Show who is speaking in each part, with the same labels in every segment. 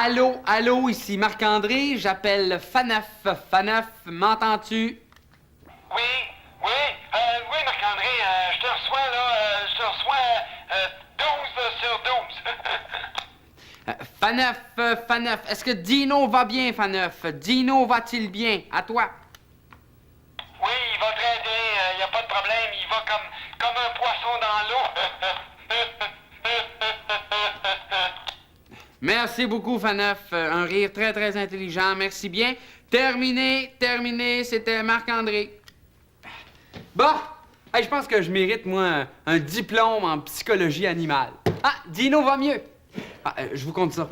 Speaker 1: Allô, ici Marc-André, j'appelle Faneuf. Faneuf, m'entends-tu?
Speaker 2: Oui, oui, Marc-André, je te reçois, là, 12 sur 12.
Speaker 1: Faneuf, est-ce que Dino va bien, Faneuf? Dino va-t-il bien? À toi?
Speaker 2: Oui, il va très bien, il n'y a pas de problème, il va comme un poisson dans l'eau.
Speaker 1: Merci beaucoup, Faneuf. Un rire très, très intelligent. Merci bien. Terminé, c'était Marc-André. Bon, hey, je pense que je mérite, moi, un diplôme en psychologie animale. Ah, Dino va mieux. Ah, je vous compte ça.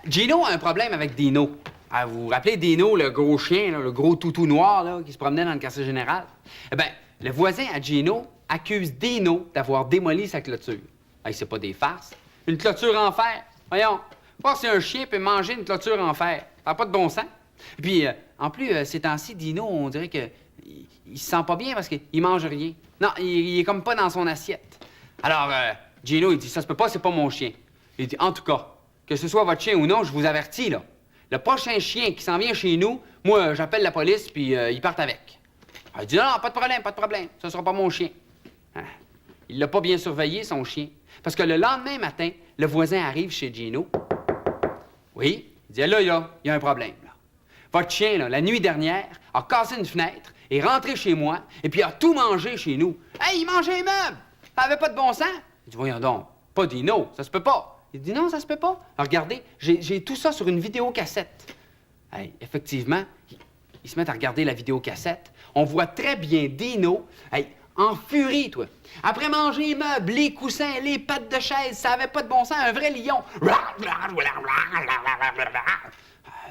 Speaker 1: Gino a un problème avec Dino. Ah, vous vous rappelez Dino, le gros chien, là, le gros toutou noir là, qui se promenait dans le quartier général? Eh bien, le voisin à Gino accuse Dino d'avoir démoli sa clôture. Hey, c'est pas des farces. Une clôture en fer. Voyons, voir si un chien peut manger une clôture en fer. Ça n'a pas de bon sens. Et puis, en plus, ces temps-ci, Dino, on dirait que il se sent pas bien parce qu'il mange rien. Non, il est comme pas dans son assiette. Alors, Gino, il dit, ça se peut pas, c'est pas mon chien. Il dit, en tout cas, que ce soit votre chien ou non, je vous avertis, là. Le prochain chien qui s'en vient chez nous, moi, j'appelle la police, puis ils partent avec. Il dit, non, pas de problème, ce sera pas mon chien. Hein? Il l'a pas bien surveillé, son chien. Parce que le lendemain matin, le voisin arrive chez Gino. Oui, il dit, là, il y a un problème, là. Votre chien, là, la nuit dernière, a cassé une fenêtre, est rentré chez moi, et puis a tout mangé chez nous. Hey, il mangeait les meubles! Ça avait pas de bon sens. Il dit, voyons donc, pas Dino, ça se peut pas. Il dit, non, ça se peut pas. Alors, regardez, j'ai tout ça sur une vidéocassette. Hey, effectivement, ils se mettent à regarder la vidéocassette. On voit très bien Dino, hey, en furie, toi. Après manger les meubles, les coussins, les pattes de chaise, ça avait pas de bon sens, un vrai lion.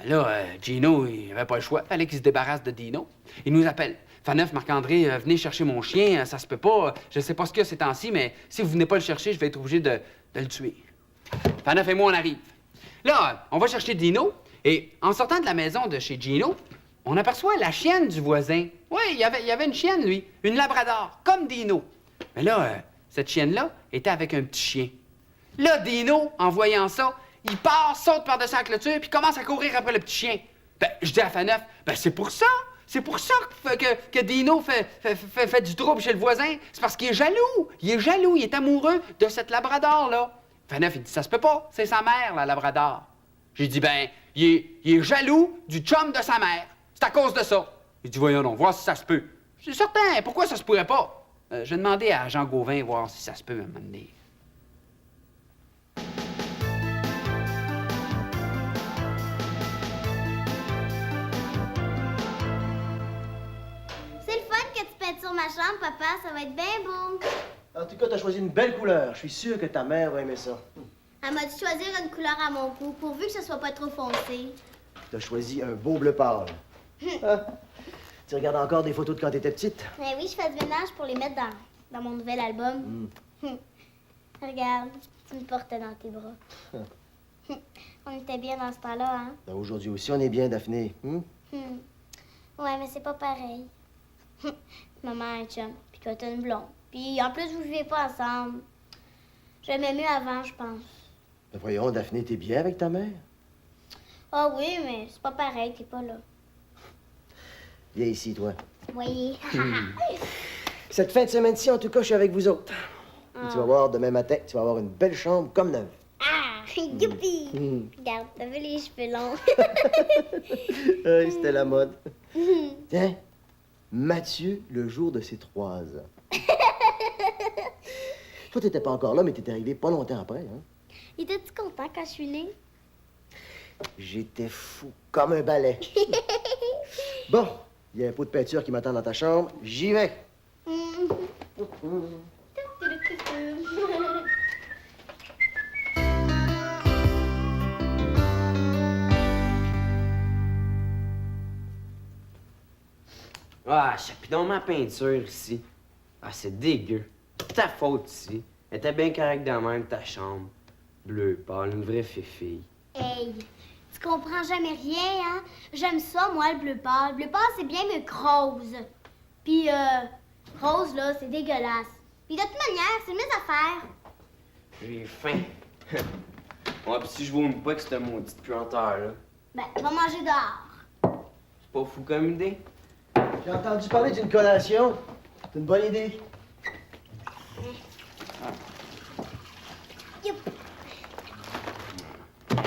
Speaker 1: Là, Gino, il avait pas le choix. Fallait qu'il se débarrasse de Dino. Il nous appelle. Faneuf, Marc-André, venez chercher mon chien, ça se peut pas. Je sais pas ce qu'il y a ces temps-ci, mais si vous venez pas le chercher, je vais être obligé de le tuer. Faneuf et moi, on arrive. Là, on va chercher Dino, et en sortant de la maison de chez Gino, on aperçoit la chienne du voisin. Oui, il y avait une chienne, lui, une labrador, comme Dino. Mais là, cette chienne-là était avec un petit chien. Là, Dino, en voyant ça, il part, saute par-dessus la clôture, puis commence à courir après le petit chien. Ben, je dis à Faneuf, ben c'est pour ça que Dino fait du trouble chez le voisin. C'est parce qu'il est jaloux. Il est amoureux de cette labrador-là. Faneuf, il dit, ça se peut pas, c'est sa mère, la labrador. J'ai dit, ben, il est jaloux du chum de sa mère. C'est à cause de ça. Il dit, voyons donc, voir si ça se peut. Je suis certain, pourquoi ça se pourrait pas? J'ai demandé à Jean Gauvin voir si ça se peut à un moment donné.
Speaker 3: C'est le fun que tu peintures ma chambre, papa. Ça va être bien beau.
Speaker 4: En tout cas, t'as choisi une belle couleur. Je suis sûr que ta mère va aimer ça.
Speaker 3: Elle m'a dit de choisir une couleur à mon goût, pourvu que ce soit pas trop foncé.
Speaker 4: T'as choisi un beau bleu pâle. Hein? Tu regardes encore des photos de quand t'étais petite?
Speaker 3: Eh oui, je fais du ménage pour les mettre dans mon nouvel album. Regarde, tu me portais dans tes bras. On était bien dans ce temps-là, hein?
Speaker 4: Ben, aujourd'hui aussi, on est bien, Daphné.
Speaker 3: Ouais, mais c'est pas pareil. Maman a un chum, puis toi, t'as une blonde. Puis en plus, vous vivez pas ensemble. J'aimais mieux avant, je pense.
Speaker 4: Ben voyons, Daphné, t'es bien avec ta mère?
Speaker 3: Ah oui, mais c'est pas pareil, t'es pas là.
Speaker 4: Viens ici, toi.
Speaker 3: Oui.
Speaker 4: Cette fin de semaine-ci, en tout cas, je suis avec vous autres. Et tu vas voir, demain matin, tu vas avoir une belle chambre comme neuve.
Speaker 3: Ah! Youpi! Regarde, t'as vu les cheveux longs?
Speaker 4: C'était la mode. Tiens, Mathieu, le jour de ses 3 ans. Toi, t'étais pas encore là, mais t'étais arrivé pas longtemps après, hein?
Speaker 3: Étais-tu content quand je suis née?
Speaker 4: J'étais fou, comme un balai. Bon, il y a un pot de peinture qui m'attend dans ta chambre. J'y vais.
Speaker 5: Ah, chapidon ma peinture ici. Ah, c'est dégueu. C'est ta faute ici. Elle était bien correcte dans même ta chambre. Bleu pâle, une vraie fifille.
Speaker 3: Hey, tu comprends jamais rien, hein? J'aime ça, moi, le bleu pâle. Le bleu pâle, c'est bien mieux que rose. Puis, rose, là, c'est dégueulasse. Puis, de toute manière, c'est mes affaires.
Speaker 5: J'ai faim. Ouais, pis si je vomis pas que cette maudite puanteur-là,
Speaker 3: Ben, va manger dehors.
Speaker 5: c'est pas fou comme idée?
Speaker 4: J'ai entendu parler d'une collation. C'est une bonne idée.
Speaker 3: Youp.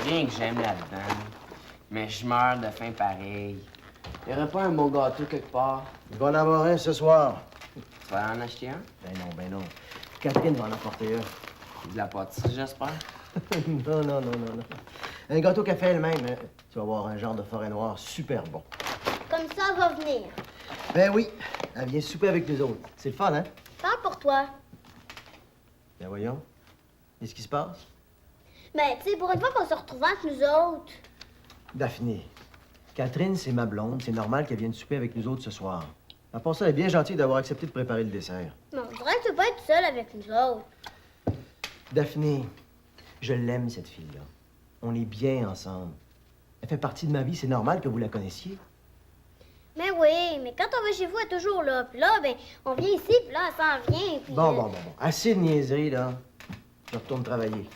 Speaker 5: Rien que j'aime là-dedans. Mais je meurs de faim pareil. Y'aurait pas un beau gâteau quelque part?
Speaker 4: Il va en avoir un ce soir.
Speaker 5: Tu vas en acheter un?
Speaker 4: Ben non. Catherine va en apporter un.
Speaker 5: De la pâtisserie, j'espère.
Speaker 4: Non. Un gâteau qu'elle fait elle-même. Hein. Tu vas avoir un genre de forêt noire super bon.
Speaker 3: Comme ça, elle va venir.
Speaker 4: Ben oui, elle vient souper avec nous autres. C'est le fun, hein?
Speaker 3: Parle pour toi.
Speaker 4: Ben voyons. Qu'est-ce qui se passe?
Speaker 3: Ben, tu sais, pour une fois qu'on se retrouve entre nous autres.
Speaker 4: Daphné, Catherine, c'est ma blonde. C'est normal qu'elle vienne souper avec nous autres ce soir. À part ça, elle est bien gentille d'avoir accepté de préparer le dessert.
Speaker 3: Non, on dirait que tu peux pas être seule avec nous autres.
Speaker 4: Daphné, je l'aime, cette fille-là. On est bien ensemble. Elle fait partie de ma vie, c'est normal que vous la connaissiez.
Speaker 3: Mais oui, mais quand on va chez vous, elle est toujours là. Puis là, ben, on vient ici, puis là, elle s'en vient. Puis,
Speaker 4: Bon. Assez de niaiseries, là. Je retourne travailler.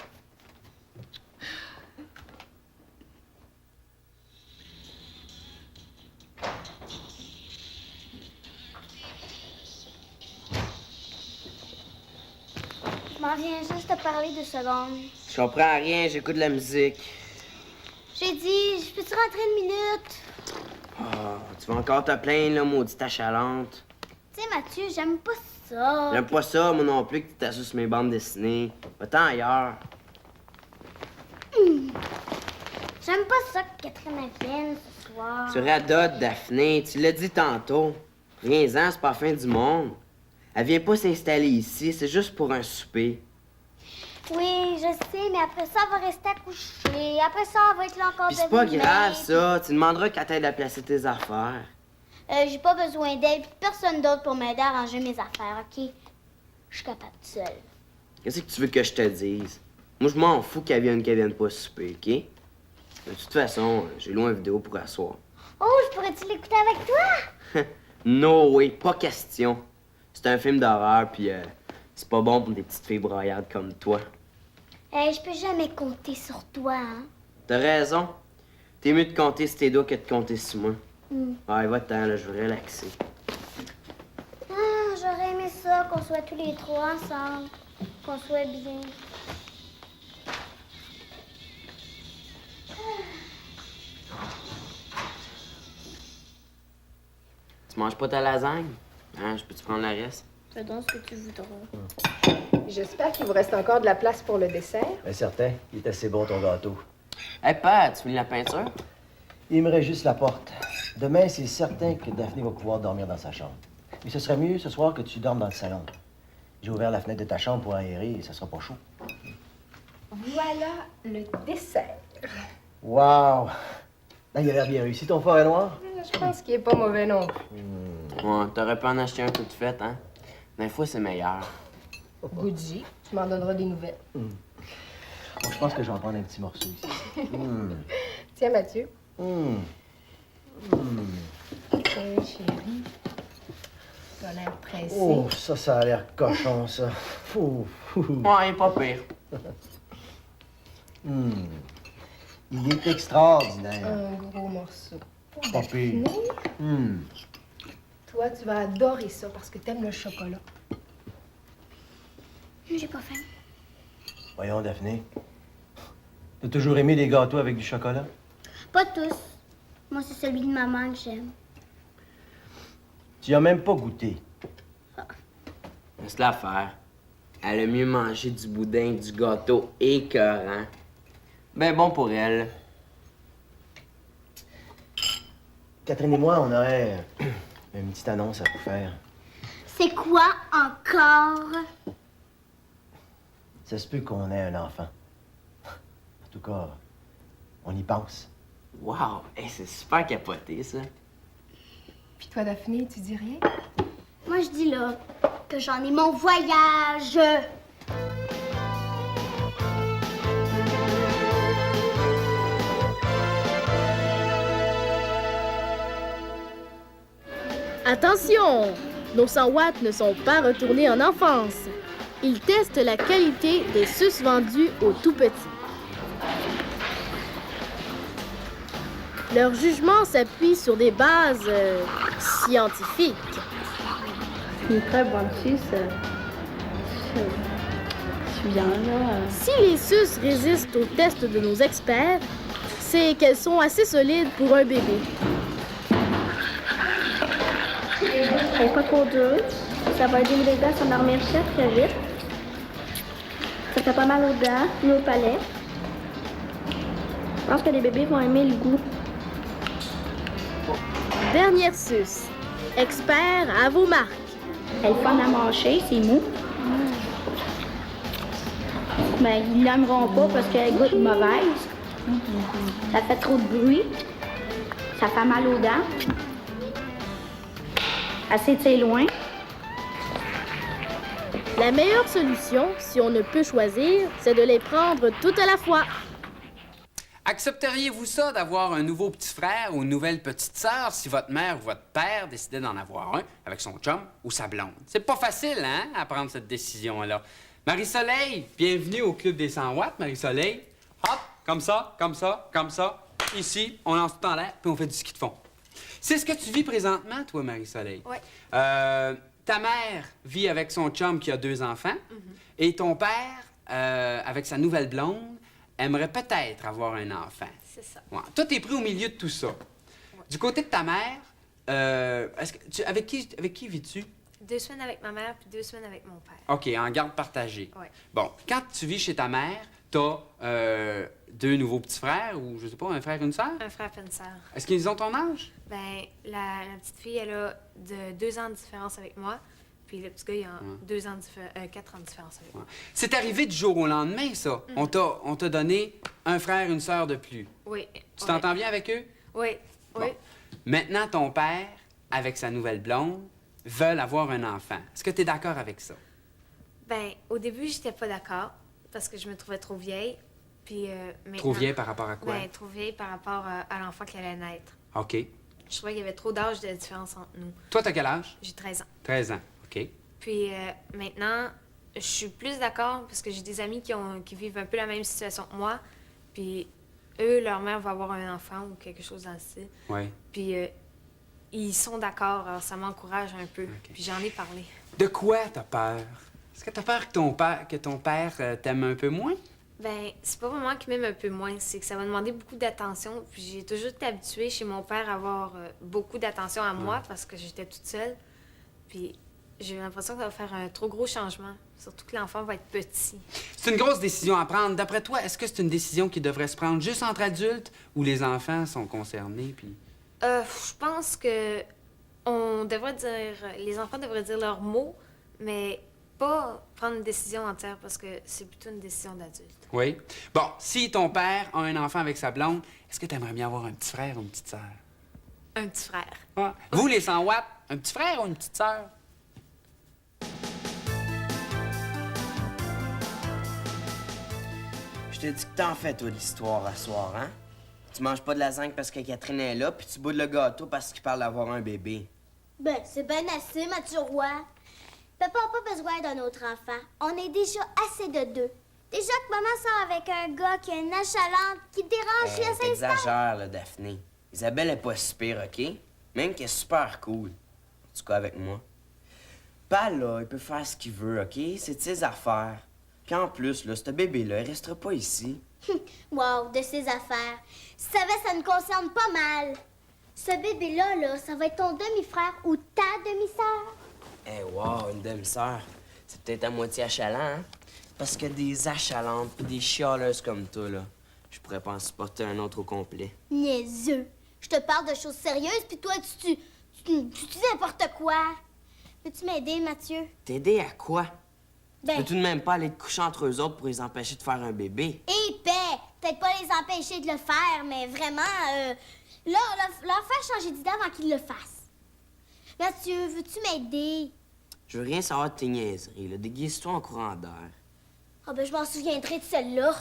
Speaker 3: Je m'en viens juste te parler 2 secondes.
Speaker 5: Je comprends rien, j'écoute de la musique.
Speaker 3: J'ai dit, je peux-tu rentrer une minute?
Speaker 5: Ah, tu vas encore te plaindre, là, maudite achalante.
Speaker 3: Tu sais, Mathieu, j'aime pas ça.
Speaker 5: J'aime pas ça, moi non plus, que tu t'associes sur mes bandes dessinées. Va-t'en ailleurs.
Speaker 3: J'aime pas ça que Catherine vienne ce soir.
Speaker 5: Tu radotes, Daphné, tu l'as dit tantôt. Viens-en, c'est pas la fin du monde. Elle vient pas s'installer ici, c'est juste pour un souper.
Speaker 3: Oui, je sais, mais après ça, elle va rester accouchée. Après ça, elle va être là encore
Speaker 5: Pis c'est pas
Speaker 3: demi-mai.
Speaker 5: grave, ça. Tu demanderas qu'elle t'aide à placer tes affaires.
Speaker 3: J'ai pas besoin d'aide, pis personne d'autre pour m'aider à ranger mes affaires, OK? Je suis capable seule.
Speaker 5: Qu'est-ce que tu veux que je te dise? Moi, je m'en fous qu'elle vienne pas souper, OK? De toute façon, j'ai loin une vidéo pour asseoir.
Speaker 3: Oh, je pourrais-tu l'écouter avec toi?
Speaker 5: No way, pas question. C'est un film d'horreur, puis c'est pas bon pour des petites filles broyardes comme toi.
Speaker 3: Je peux jamais compter sur toi, hein?
Speaker 5: T'as raison. T'es mieux de compter sur tes doigts que de compter sur moi.
Speaker 3: Hmm.
Speaker 5: Ouais, va-t'en, là, je veux relaxer.
Speaker 3: Ah, j'aurais aimé ça, qu'on soit tous les 3 ensemble. Qu'on soit bien.
Speaker 5: Tu manges pas ta lasagne? Hein, je peux-tu prendre la reste?
Speaker 3: Fais donc ce que tu voudras.
Speaker 6: J'espère qu'il vous reste encore de la place pour le dessert.
Speaker 4: Bien certain, il est assez bon ton gâteau.
Speaker 5: Hey, Pat, tu finis la peinture?
Speaker 4: Il me reste juste la porte. Demain, c'est certain que Daphné va pouvoir dormir dans sa chambre. Mais ce serait mieux ce soir que tu dormes dans le salon. J'ai ouvert la fenêtre de ta chambre pour aérer et ça sera pas chaud.
Speaker 6: Voilà le dessert.
Speaker 4: Wow! Là, il a l'air bien réussi, ton forêt noir.
Speaker 6: Je pense qu'il est pas mauvais non plus.
Speaker 5: Ouais, t'aurais pu en acheter un tout de fait, hein? Des fois, c'est meilleur.
Speaker 6: Goody, tu m'en donneras des nouvelles.
Speaker 4: Bon, je pense que je vais en prendre un petit morceau ici.
Speaker 6: Tiens, Mathieu. Chérie, t'as l'air pressé.
Speaker 4: Oh, ça a l'air cochon, ça. Ouh, ouh.
Speaker 5: Ouais, pas pire.
Speaker 4: Il est extraordinaire.
Speaker 6: Un gros morceau.
Speaker 4: Pas pire.
Speaker 6: Toi, tu vas adorer ça parce que t'aimes le chocolat.
Speaker 3: J'ai pas faim.
Speaker 4: Voyons, Daphné. T'as toujours aimé les gâteaux avec du chocolat?
Speaker 3: Pas tous. Moi, c'est celui de maman que j'aime.
Speaker 4: Tu y as même pas goûté.
Speaker 5: Laisse l'affaire. Elle a mieux mangé du boudin que du gâteau écœurant. Ben bon pour elle.
Speaker 4: Catherine et moi, on aurait une petite annonce à vous faire.
Speaker 3: C'est quoi encore?
Speaker 4: Ça se peut qu'on ait un enfant. En tout cas, on y pense.
Speaker 5: Wow! Hey, c'est super capoté, ça.
Speaker 6: Puis toi, Daphné, tu dis rien?
Speaker 3: Moi, je dis là que j'en ai mon voyage.
Speaker 7: Attention! Nos 100 watts ne sont pas retournés en enfance. Ils testent la qualité des suces vendus aux tout-petits. Leur jugement s'appuie sur des bases scientifiques.
Speaker 8: Une très bonne suce. C'est bien, là.
Speaker 7: Si les suces résistent aux tests de nos experts, c'est qu'elles sont assez solides pour un bébé.
Speaker 8: Elle n'est pas trop dure. Ça va aider les dents à s'endormir très vite. Ça fait pas mal aux dents, ni au palais. Je pense que les bébés vont aimer le goût.
Speaker 7: Dernière suce. Expert à vos marques.
Speaker 8: Elle est fun à mâcher, c'est mou. Mais ils l'aimeront pas parce qu'elle goûte mauvaise. Ça fait trop de bruit. Ça fait mal aux dents. Assez de loin.
Speaker 7: La meilleure solution, si on ne peut choisir, c'est de les prendre toutes à la fois.
Speaker 1: Accepteriez-vous ça d'avoir un nouveau petit frère ou une nouvelle petite sœur si votre mère ou votre père décidait d'en avoir un avec son chum ou sa blonde? C'est pas facile, hein, à prendre cette décision-là. Marie-Soleil, bienvenue au Club des 100 watts, Marie-Soleil. Hop, comme ça, comme ça, comme ça. Ici, on lance tout en l'air, puis on fait du ski de fond. C'est ce que tu vis présentement, toi, Marie-Soleil?
Speaker 9: Oui.
Speaker 1: Ta mère vit avec son chum qui a 2 enfants, et ton père, avec sa nouvelle blonde, aimerait peut-être avoir un enfant.
Speaker 9: C'est ça.
Speaker 1: Ouais. Toi, t'es pris au milieu de tout ça. Ouais. Du côté de ta mère, avec qui vis-tu?
Speaker 9: 2 semaines avec ma mère, puis 2 semaines avec mon père.
Speaker 1: OK, en garde partagée.
Speaker 9: Oui.
Speaker 1: Bon, quand tu vis chez ta mère, t'as 2 nouveaux petits frères, ou je sais pas, un frère et une sœur?
Speaker 9: Un frère et une sœur.
Speaker 1: Est-ce qu'ils ont ton âge?
Speaker 9: Ben, la petite fille, elle a 2 ans de différence avec moi, puis le petit gars, il a 4 ans de différence avec moi.
Speaker 1: C'est arrivé du jour au lendemain, ça. On t'a donné un frère et une sœur de plus.
Speaker 9: Oui.
Speaker 1: Tu t'entends bien avec eux?
Speaker 9: Oui, oui.
Speaker 1: Bon. Maintenant, ton père, avec sa nouvelle blonde, veulent avoir un enfant. Est-ce que tu es d'accord avec ça?
Speaker 9: Ben, au début, j'étais pas d'accord, parce que je me trouvais trop vieille, puis maintenant...
Speaker 1: Trop vieille par rapport à quoi?
Speaker 9: Ben, trop vieille par rapport à l'enfant qui allait naître.
Speaker 1: OK.
Speaker 9: Je trouvais qu'il y avait trop d'âge de différence entre nous.
Speaker 1: Toi, t'as quel âge?
Speaker 9: J'ai 13 ans.
Speaker 1: 13 ans. OK.
Speaker 9: Puis maintenant, je suis plus d'accord parce que j'ai des amis qui vivent un peu la même situation que moi. Puis eux, leur mère va avoir un enfant ou quelque chose dans le style.
Speaker 1: Oui.
Speaker 9: Puis ils sont d'accord, alors ça m'encourage un peu.
Speaker 1: OK.
Speaker 9: Puis j'en ai parlé.
Speaker 1: De quoi t'as peur? Est-ce que t'as peur que ton père t'aime un peu moins?
Speaker 9: Ben, c'est pas vraiment qu'il m'aime un peu moins, c'est que ça va demander beaucoup d'attention. Puis j'ai toujours été habituée chez mon père à avoir beaucoup d'attention à moi parce que j'étais toute seule. Puis j'ai l'impression que ça va faire un trop gros changement, surtout que l'enfant va être petit.
Speaker 1: C'est une grosse décision à prendre. D'après toi, est-ce que c'est une décision qui devrait se prendre juste entre adultes ou les enfants sont concernés? Puis...
Speaker 9: Je pense que on devrait dire, les enfants devraient dire leurs mots, mais pas prendre une décision entière parce que c'est plutôt une décision d'adulte.
Speaker 1: Oui. Bon, si ton père a un enfant avec sa blonde, est-ce que tu aimerais bien avoir un petit frère ou une petite sœur?
Speaker 9: Un petit frère.
Speaker 1: Ah. Vous, les 100 watts, un petit frère ou une petite sœur?
Speaker 5: Je t'ai dit que t'en fais, toi, de l'histoire à soir, hein? Tu manges pas de lasagne parce que Catherine est là, puis tu boudes le gâteau parce qu'il parle d'avoir un bébé.
Speaker 3: Ben, c'est bien assez, Mathieu Roy. Papa n'a pas besoin d'un autre enfant. On est déjà assez de 2. Déjà que maman sort avec un gars qui a une achalante qui dérange les instants.
Speaker 5: T'exagères, là, Daphné. Isabelle est pas si pire, OK? Même qu'elle est super cool. En tout cas, avec moi. Pas là, il peut faire ce qu'il veut, OK? C'est de ses affaires. Puis en plus, là, ce bébé-là, il restera pas ici.
Speaker 3: Wow, de ses affaires. Tu savais, ça nous concerne pas mal. Ce bébé-là, là, ça va être ton demi-frère ou ta demi-sœur.
Speaker 5: Eh, wow, une demi-sœur. C'est peut-être à moitié achalant, hein? Parce que des achalantes pis des chialeuses comme toi, là, je pourrais pas en supporter un autre au complet.
Speaker 3: Niaiseux. Je te parle de choses sérieuses, puis toi, tu dis n'importe quoi. Peux-tu m'aider, Mathieu?
Speaker 5: T'aider à quoi? Tu
Speaker 3: Ben,
Speaker 5: peux tout de même pas aller te coucher entre eux autres pour les empêcher de faire un bébé.
Speaker 3: épais! Peut-être pas les empêcher de le faire, mais vraiment, leur faire changer d'idée avant qu'ils le fassent. Mathieu, veux-tu m'aider?
Speaker 5: Je veux rien savoir de tes niaiseries, là. Déguise-toi en courant d'air.
Speaker 3: Ah ben, je m'en souviendrai de celle-là.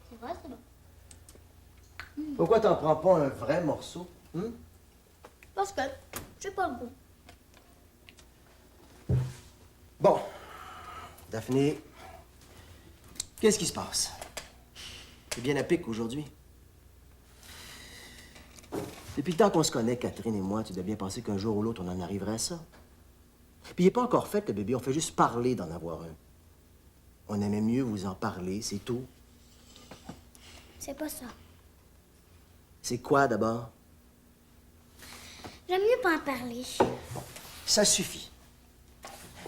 Speaker 3: C'est vrai, c'est bon.
Speaker 4: Pourquoi t'en prends pas un vrai morceau?
Speaker 3: Parce que j'ai pas le goût.
Speaker 4: Bon. Daphné, qu'est-ce qui se passe? T'es bien à pic aujourd'hui. Depuis le temps qu'on se connaît, Catherine et moi, tu dois bien penser qu'un jour ou l'autre, on en arriverait à ça. Puis il n'est pas encore fait, le bébé. On fait juste parler d'en avoir un. On aimait mieux vous en parler, c'est tout.
Speaker 3: C'est pas ça.
Speaker 4: C'est quoi, d'abord?
Speaker 3: J'aime mieux pas en parler.
Speaker 4: Ça suffit.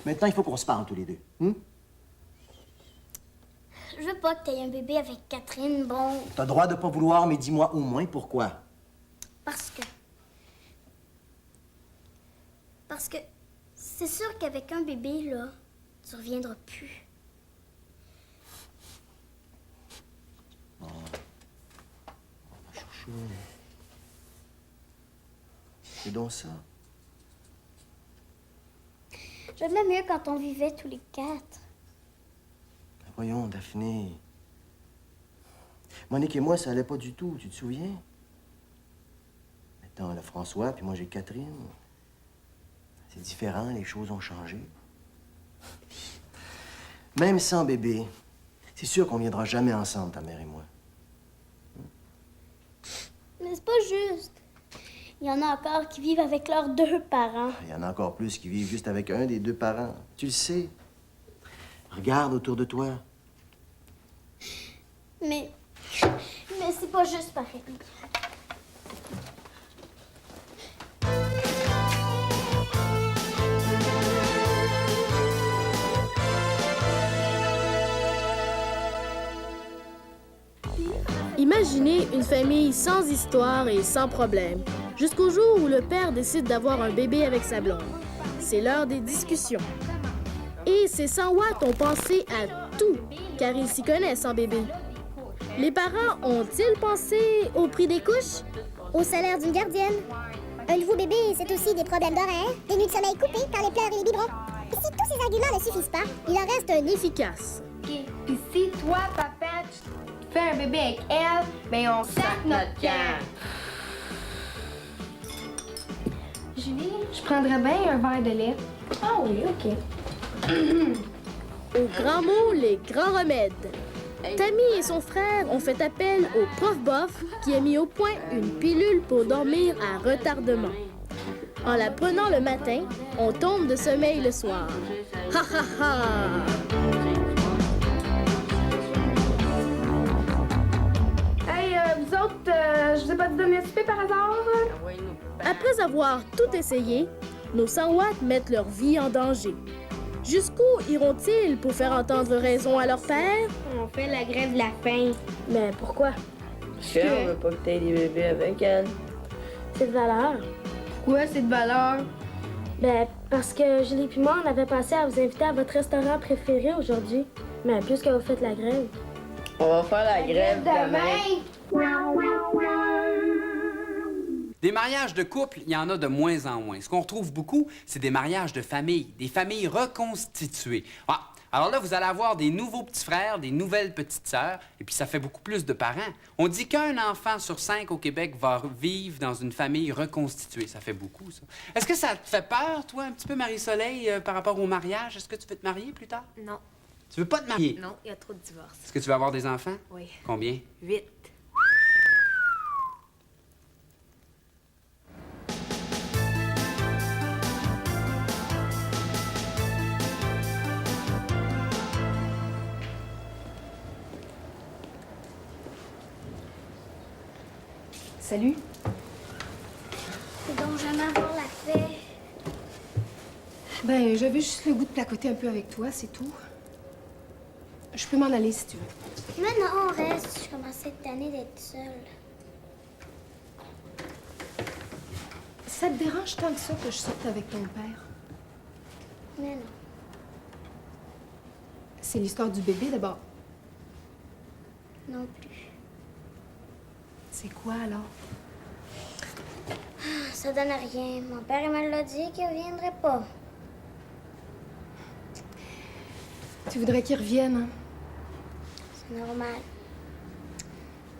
Speaker 4: Maintenant, il faut qu'on se parle tous les deux.
Speaker 3: Je veux pas que t'aies un bébé avec Catherine, bon...
Speaker 4: T'as le droit de pas vouloir, mais dis-moi au moins pourquoi.
Speaker 3: Parce que c'est sûr qu'avec un bébé, là, tu reviendras plus.
Speaker 4: Chouchou. C'est donc ça.
Speaker 3: J'aimais mieux quand on vivait tous les 4.
Speaker 4: Voyons, Daphné. Monique et moi, ça allait pas du tout, tu te souviens? Maintenant, on a François, puis moi, j'ai Catherine. C'est différent, les choses ont changé. Même sans bébé, c'est sûr qu'on viendra jamais ensemble, ta mère et moi.
Speaker 3: Mais c'est pas juste. Il y en a encore qui vivent avec leurs 2 parents.
Speaker 4: Il y en a encore plus qui vivent juste avec un des 2 parents. Tu le sais. Regarde autour de toi.
Speaker 3: Mais c'est pas juste pareil.
Speaker 7: Imaginez une famille sans histoire et sans problème, jusqu'au jour où le père décide d'avoir un bébé avec sa blonde. C'est l'heure des discussions. Et ces 100 watts ont pensé à tout, car ils s'y connaissent en bébé. Les parents ont-ils pensé au prix des couches?
Speaker 3: Au salaire d'une gardienne. Un nouveau bébé, c'est aussi des problèmes d'horaire, des nuits de sommeil coupées par les pleurs et les biberons. Et si tous ces arguments ne suffisent pas, il en reste un
Speaker 7: Efficace.
Speaker 10: OK. Puis si toi, papa, tu fais un bébé avec elle, ben on sac notre camp. Julie, je prendrais bien un verre de lait. Ah oui, OK.
Speaker 7: Au grand mot, les grands remèdes. Tammy et son frère ont fait appel au prof Boff qui a mis au point une pilule pour dormir à retardement. En la prenant le matin, on tombe de sommeil le soir. Ha ha ha!
Speaker 6: Hey, vous autres, je vous ai pas dit de donner un souper par hasard?
Speaker 7: Après avoir tout essayé, nos 100 watts mettent leur vie en danger. Jusqu'où iront-ils pour faire entendre raison à leur père?
Speaker 8: On fait la grève de la faim.
Speaker 7: Mais pourquoi?
Speaker 11: Parce qu'on veut pas que t'aies des bébés avec elle.
Speaker 8: C'est de valeur.
Speaker 6: Pourquoi c'est de valeur?
Speaker 8: Ben, parce que Julie et moi, on avait pensé à vous inviter à votre restaurant préféré aujourd'hui. Mais puisque vous faites la grève.
Speaker 11: On va faire la grève demain.
Speaker 1: Des mariages de couple, il y en a de moins en moins. Ce qu'on retrouve beaucoup, c'est des mariages de famille, des familles reconstituées. Ah, alors là, vous allez avoir des nouveaux petits frères, des nouvelles petites sœurs, et puis ça fait beaucoup plus de parents. On dit qu'un enfant sur 5 au Québec va vivre dans une famille reconstituée. Ça fait beaucoup, ça. Est-ce que ça te fait peur, toi, un petit peu, Marie-Soleil, par rapport au mariage? Est-ce que tu veux te marier plus tard?
Speaker 9: Non.
Speaker 1: Tu veux pas te marier?
Speaker 9: Non, il y a trop de divorces.
Speaker 1: Est-ce que tu veux avoir des enfants?
Speaker 9: Oui.
Speaker 1: Combien?
Speaker 9: 8.
Speaker 6: Salut.
Speaker 3: C'est donc jamais avoir la paix.
Speaker 6: Ben, j'avais juste le goût de placoter un peu avec toi, c'est tout. Je peux m'en aller si tu veux.
Speaker 3: Mais non, on reste. Je commençais cette année d'être seule.
Speaker 6: Ça te dérange tant que ça que je sorte avec ton père?
Speaker 3: Mais non.
Speaker 6: C'est l'histoire du bébé d'abord.
Speaker 3: Non plus.
Speaker 6: C'est quoi alors?
Speaker 3: Ça donne rien. Mon père, il me l'a dit qu'il reviendrait pas.
Speaker 6: Tu voudrais qu'il revienne, hein?
Speaker 3: C'est normal.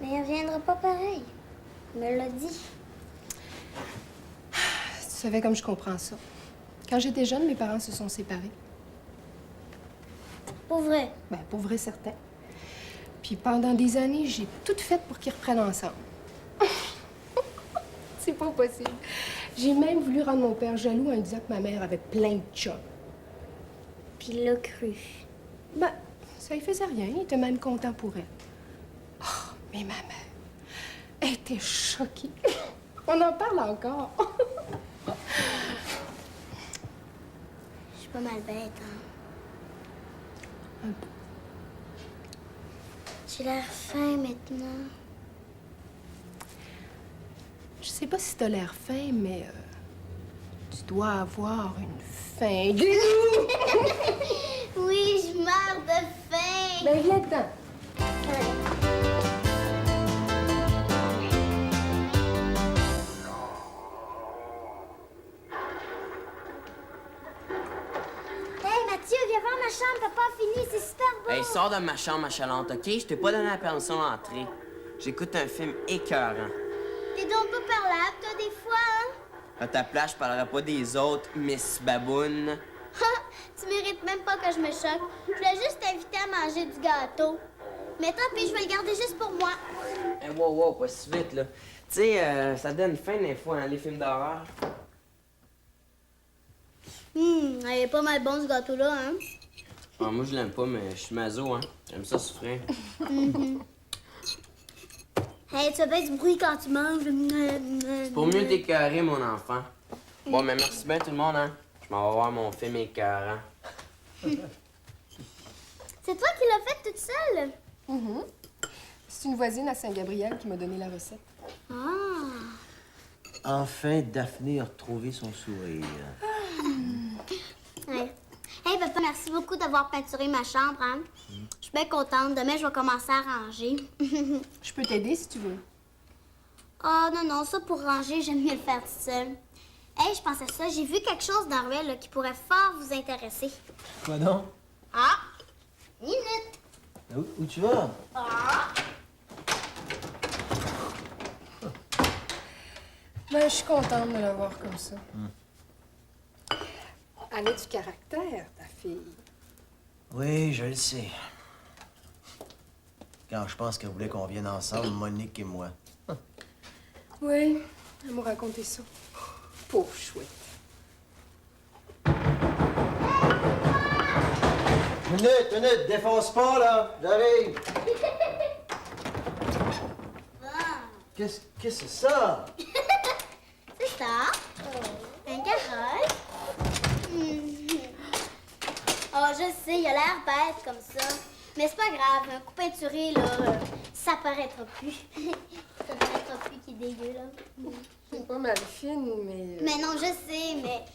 Speaker 3: Mais il reviendra pas pareil. me l'a dit.
Speaker 6: Tu savais comme je comprends ça. Quand j'étais jeune, mes parents se sont séparés.
Speaker 3: Pour vrai?
Speaker 6: Ben, pour vrai, certain. Puis pendant des années, j'ai tout fait pour qu'ils reprennent ensemble. C'est pas possible. J'ai même voulu rendre mon père jaloux en lui disant que ma mère avait plein de chums.
Speaker 3: Puis il l'a cru.
Speaker 6: Ben, ça lui faisait rien. Il était même content pour elle. Oh, mais ma mère, elle était choquée. On en parle encore.
Speaker 3: Je suis pas mal bête, hein?
Speaker 6: Un peu.
Speaker 3: J'ai l'air fin maintenant.
Speaker 6: Je sais pas si t'as l'air fin, mais tu dois avoir une faim.
Speaker 3: Oui, je meurs de faim.
Speaker 6: Ben, viens-t'en.
Speaker 3: Hey, Mathieu, viens voir ma chambre. Papa a fini. C'est super beau.
Speaker 5: Hey, sors de ma chambre achalante, OK? Je t'ai pas donné la permission d'entrer. J'écoute un film écœurant.
Speaker 3: T'es donc pas parlable, toi, des fois, hein?
Speaker 5: À ta place, je parlerai pas des autres, Miss Baboune.
Speaker 3: Tu mérites même pas que je me choque. Je voulais juste t'inviter à manger du gâteau. Mais tant pis, je vais le garder juste pour moi.
Speaker 5: Hey, wow, pas si vite, là. Tu sais, ça donne faim des fois, hein, les films d'horreur.
Speaker 3: Elle est pas mal bon, ce gâteau-là, hein?
Speaker 5: Ah, moi, je l'aime pas, mais je suis maso, hein. J'aime ça souffrir.
Speaker 3: Hey, tu fais bien du bruit quand tu manges.
Speaker 5: C'est pour mieux t'écœurer, mon enfant. Bon, mais merci bien tout le monde, hein. Je m'en vais voir mon film écœurant.
Speaker 3: C'est toi qui l'as fait toute seule?
Speaker 6: C'est une voisine à Saint-Gabriel qui m'a donné la recette.
Speaker 3: Ah!
Speaker 4: Enfin, Daphné a retrouvé son sourire.
Speaker 3: Ouais. Hey, papa, merci beaucoup d'avoir peinturé ma chambre, hein? Je suis bien contente. Demain, je vais commencer à ranger.
Speaker 6: Je peux t'aider si tu veux.
Speaker 3: Oh, non, ça pour ranger, j'aime mieux le faire toute seule. Hey, je pense à ça. J'ai vu quelque chose dans la ruelle là, qui pourrait fort vous intéresser.
Speaker 4: Quoi donc?
Speaker 3: Ah! Minute!
Speaker 4: Où tu vas?
Speaker 3: Ah!
Speaker 6: Ben, je suis contente de la voir comme ça. Elle a du caractère, ta fille.
Speaker 4: Oui, je le sais. Quand je pense qu'elle voulait qu'on vienne ensemble, Monique et moi.
Speaker 6: Oui, elle m'a raconté ça. Pauvre chouette.
Speaker 4: Minute, défonce pas, là. J'arrive. Qu'est-ce que c'est ça?
Speaker 3: C'est ça. Un garage. Oh, je sais, il a l'air bête comme ça. Mais c'est pas grave, un coup peinturé, là, ça paraîtra plus. Ça paraîtra plus qu'il est dégueu, là.
Speaker 6: C'est pas mal fine, mais...
Speaker 3: Mais non, je sais, mais...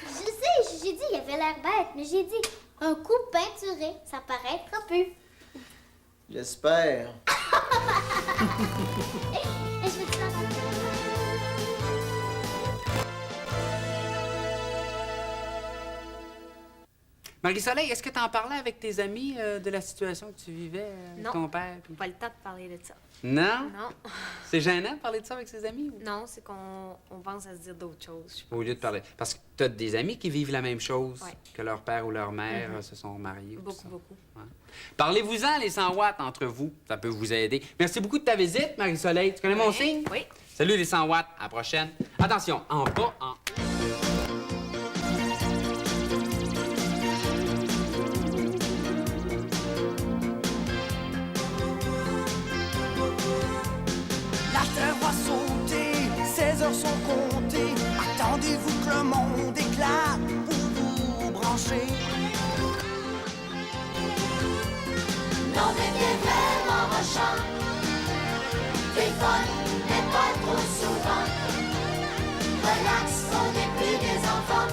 Speaker 3: Je sais, j'ai dit, il avait l'air bête, mais j'ai dit, un coup peinturé, ça paraîtra plus.
Speaker 4: J'espère.
Speaker 3: Et je veux te faire...
Speaker 1: Marie-Soleil, est-ce que tu en parlais avec tes amis de la situation que tu vivais avec
Speaker 9: Non.
Speaker 1: ton père? puis-
Speaker 9: Pas le temps de parler de ça.
Speaker 1: Non?
Speaker 9: Non.
Speaker 1: C'est gênant de parler de ça avec ses amis? Ou...
Speaker 9: Non, c'est qu'on pense à se dire d'autres choses.
Speaker 1: Au lieu de parler. Parce que tu as des amis qui vivent la même chose
Speaker 9: Ouais.
Speaker 1: que leur père ou leur mère se sont mariés. ou tout
Speaker 9: Beaucoup,
Speaker 1: ça.
Speaker 9: beaucoup.
Speaker 1: Ouais. Parlez-vous-en, les 100 watts, entre vous. Ça peut vous aider. Merci beaucoup de ta visite, Marie-Soleil. Tu connais mon signe?
Speaker 9: Oui.
Speaker 1: Salut, les 100 watts. À la prochaine. Attention, en bas, en haut.
Speaker 12: La terre va sauter, 16 heures sont comptées. Attendez-vous que le monde éclate pour vous brancher.
Speaker 13: Non mais t'es vraiment rochant. T'es fun, mais pas trop souvent. Relax, on n'est plus des enfants.